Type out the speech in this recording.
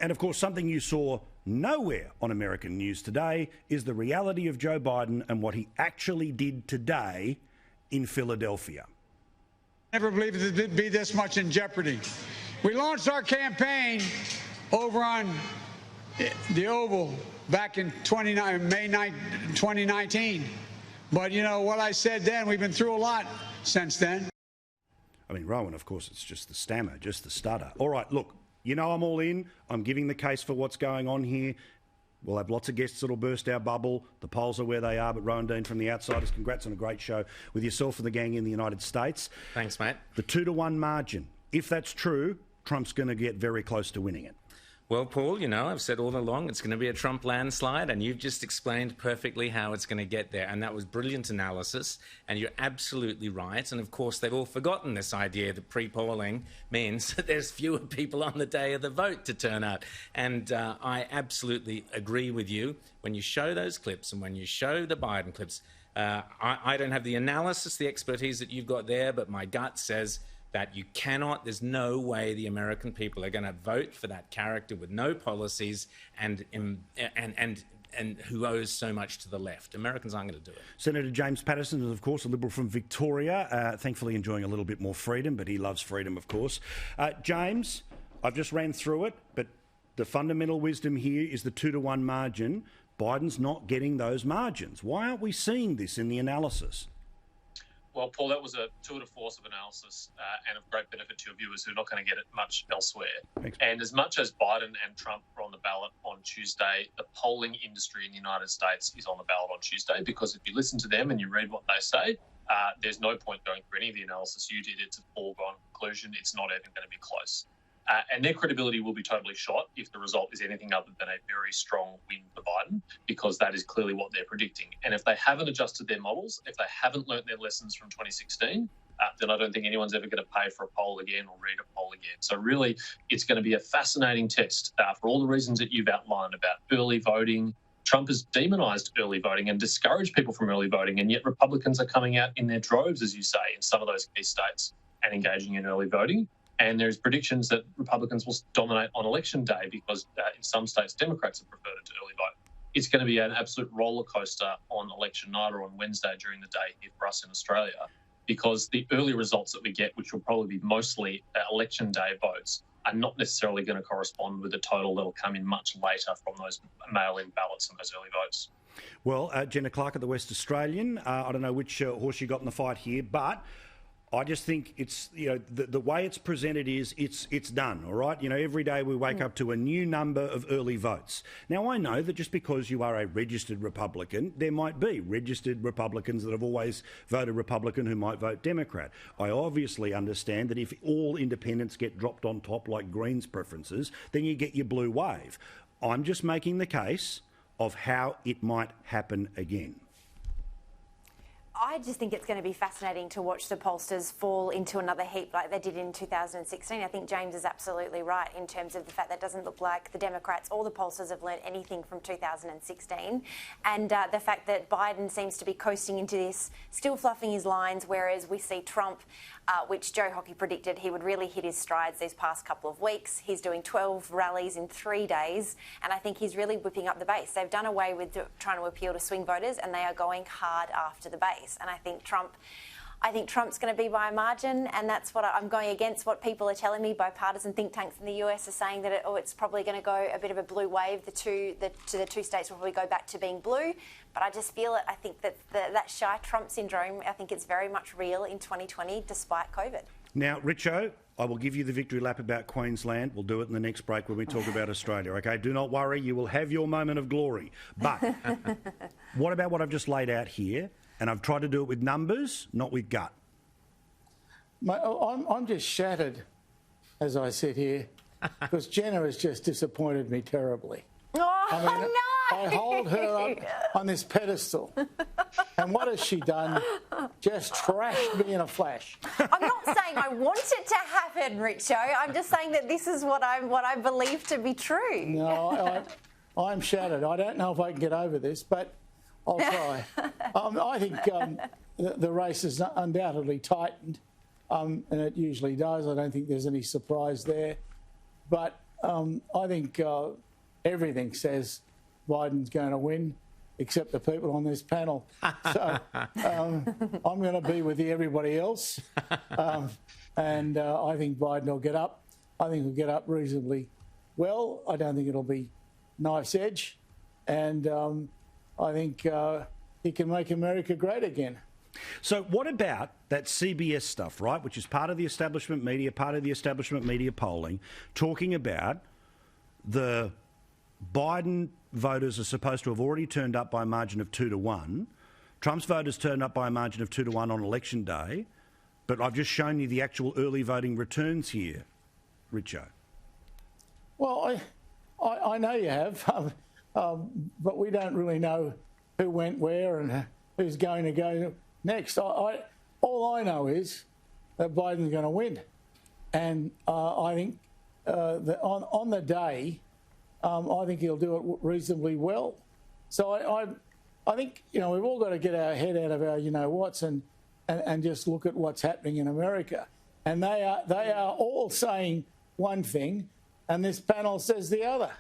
And, of course, something you saw nowhere on American news today is the reality of Joe Biden and what he actually did today in Philadelphia. Never believed it would be this much in jeopardy. We launched our campaign over on the Oval back in May 9, 2019. But you know what I said then, we've been through a lot since then. I mean, Rowan, of course, it's just the stammer, just the stutter. All right, look, you know I'm all in. I'm giving the case for what's going on here. We'll have lots of guests that'll burst our bubble. The polls are where they are, but Rowan Dean from The Outsiders, congrats on a great show with yourself and the gang in the United States. Thanks, mate. The 2-1 margin. If that's true, Trump's going to get very close to winning it. Well, Paul, you know, I've said all along it's going to be a Trump landslide, and you've just explained perfectly how it's going to get there. And that was brilliant analysis, and you're absolutely right. And, of course, they've all forgotten this idea that pre-polling means that there's fewer people on the day of the vote to turn out. And I absolutely agree with you. When you show those clips and when you show the Biden clips, I don't have the analysis, the expertise that you've got there, but my gut says that you cannot, there's no way the American people are going to vote for that character with no policies and who owes so much to the left. Americans aren't going to do it. Senator James Patterson is, of course, a Liberal from Victoria, thankfully enjoying a little bit more freedom, but he loves freedom, of course. James, I've just ran through it, but the fundamental wisdom here is the 2-1 margin. Biden's not getting those margins. Why aren't we seeing this in the analysis? Well, Paul, that was a tour de force of analysis and of great benefit to your viewers who are not going to get it much elsewhere. Thanks. And as much as Biden and Trump are on the ballot on Tuesday, the polling industry in the United States is on the ballot on Tuesday, because if you listen to them and you read what they say, there's no point going through any of the analysis you did. It's a foregone conclusion. It's not even going to be close. And their credibility will be totally shot if the result is anything other than a very strong win for Biden, because that is clearly what they're predicting. And if they haven't adjusted their models, if they haven't learnt their lessons from 2016, then I don't think anyone's ever going to pay for a poll again or read a poll again. So really, it's going to be a fascinating test for all the reasons that you've outlined about early voting. Trump has demonised early voting and discouraged people from early voting, and yet Republicans are coming out in their droves, as you say, in some of those key states and engaging in early voting. And there's predictions that Republicans will dominate on election day because in some states Democrats have preferred to early vote. It's going to be an absolute roller coaster on election night or on Wednesday during the day here for us in Australia, because the early results that we get, which will probably be mostly election day votes, are not necessarily going to correspond with the total that will come in much later from those mail-in ballots and those early votes. Well, Jenna Clark at the West Australian, I don't know which horse you got in the fight here, but I just think it's, you know, the way it's presented is it's done, all right? You know, every day we wake up to a new number of early votes. Now, I know that just because you are a registered Republican, there might be registered Republicans that have always voted Republican who might vote Democrat. I obviously understand that if all independents get dropped on top like Greens' preferences, then you get your blue wave. I'm just making the case of how it might happen again. I just think it's going to be fascinating to watch the pollsters fall into another heap like they did in 2016. I think James is absolutely right in terms of the fact that it doesn't look like the Democrats or the pollsters have learned anything from 2016. And the fact that Biden seems to be coasting into this, still fluffing his lines, whereas we see Trump, which Joe Hockey predicted he would really hit his strides these past couple of weeks. He's doing 12 rallies in 3 days, and I think he's really whipping up the base. They've done away with trying to appeal to swing voters, and they are going hard after the base. And I think Trump's going to be by a margin, and that's what I'm going against what people are telling me. Bipartisan think tanks in the US are saying that it's probably going to go a bit of a blue wave. The two states will probably go back to being blue. But I just feel it. I think that that shy Trump syndrome, I think it's very much real in 2020 despite COVID. Now, Richo, I will give you the victory lap about Queensland. We'll do it in the next break when we talk about Australia, OK? Do not worry. You will have your moment of glory. But what about what I've just laid out here? And I've tried to do it with numbers, not with gut. I'm just shattered as I sit here because Jenna has just disappointed me terribly. Oh, I mean, no! I hold her up on this pedestal. And what has she done? Just trashed me in a flash. I'm not saying I want it to happen, Richo. I'm just saying that this is what I believe to be true. No, I'm shattered. I don't know if I can get over this, but I'll try. I think the race has undoubtedly tightened, and it usually does. I don't think there's any surprise there. But I think everything says Biden's going to win, except the people on this panel. So I'm going to be with everybody else. And I think Biden will get up. I think he'll get up reasonably well. I don't think it'll be knife's edge. And I think he can make America great again. So what about that CBS stuff, right, which is part of the establishment media, polling, talking about the Biden voters are supposed to have already turned up by a margin of 2-1. Trump's voters turned up by a margin of 2-1 on election day. But I've just shown you the actual early voting returns here, Richo. Well, I know you have, but we don't really know who went where and who's going to go next. All I know is that Biden's going to win. And I think that on the day, I think he'll do it reasonably well. So I think, we've all got to get our head out of our you-know-whats and just look at what's happening in America. And they are all saying one thing, and this panel says the other.